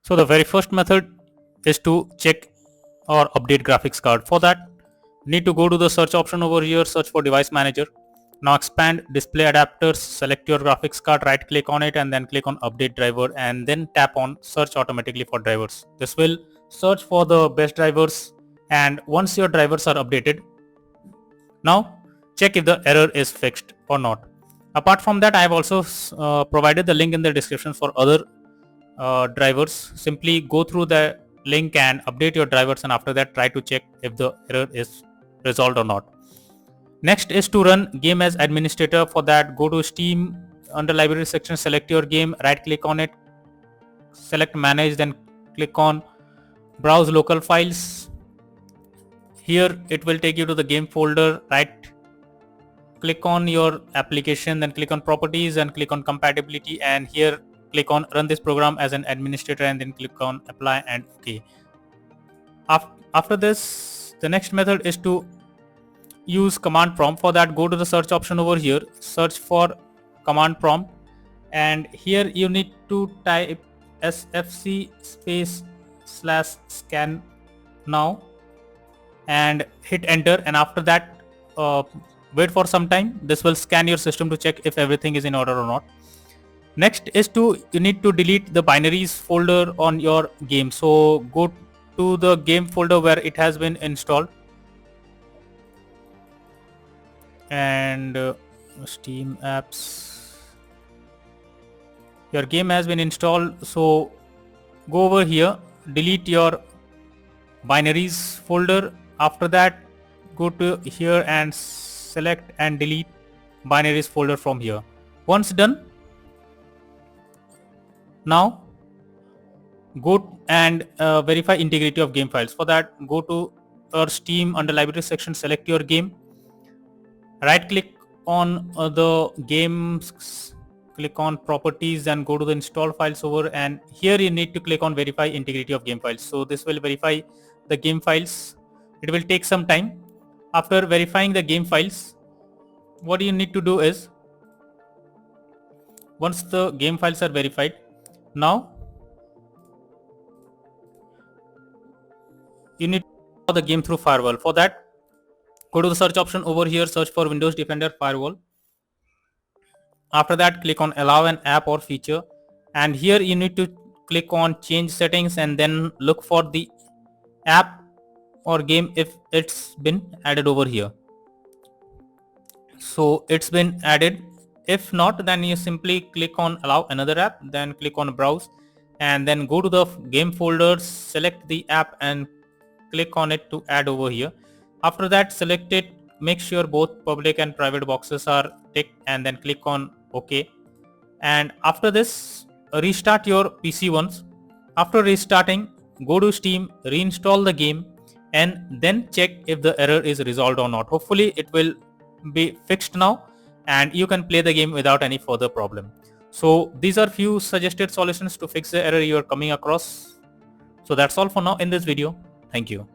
So the very first method is to check or update graphics card. For that, need to go to the search option over here, search for device manager. Now expand display adapters, select your graphics card, right click on it and then click on update driver and then tap on search automatically for drivers. This will search for the best drivers, and once your drivers are updated, now check if the error is fixed or not. Apart from that, I have also provided the link in the description for other drivers. Simply go through the link and update your drivers, and after that try to check if the error is resolved or not. Next is to run game as administrator. For that, go to Steam, under library section, select your game, right click on it, select manage, then click on browse local files. Here it will take you to the game folder, right click on your application, then click on properties and click on compatibility, and here click on run this program as an administrator and then click on apply and OK. After this, the next method is to use command prompt. For that, go to the search option over here, search for command prompt, and here you need to type sfc /scannow and hit enter, and after that wait for some time. This will scan your system to check if everything is in order or not. Next is you need to delete the binaries folder on your game. So go to the game folder where it has been installed, and Steam apps, your game has been installed. So go over here, delete your binaries folder. After that, go to here and select and delete binaries folder from here. Once done, now go and verify integrity of game files. For that, go to your Steam, under library section, select your game, right click on the games, click on properties and go to the install files over, and here you need to click on verify integrity of game files. So this will verify the game files. It will take some time. After verifying the game files, what you need to do is, once the game files are verified, now you need to install the game through firewall. For that, go to the search option over here, search for Windows Defender Firewall. After that, click on allow an app or feature, and here you need to click on change settings and then look for the app or game if it's been added over here. So it's been added. If not, then you simply click on allow another app, then click on browse and then go to the game folder, select the app and click on it to add over here. After that, select it, make sure both public and private boxes are ticked and then click on OK. And after this, restart your PC once. After restarting, go to Steam, reinstall the game and then check if the error is resolved or not. Hopefully it will be fixed now and you can play the game without any further problem. So these are few suggested solutions to fix the error you are coming across. So that's all for now in this video. Thank you.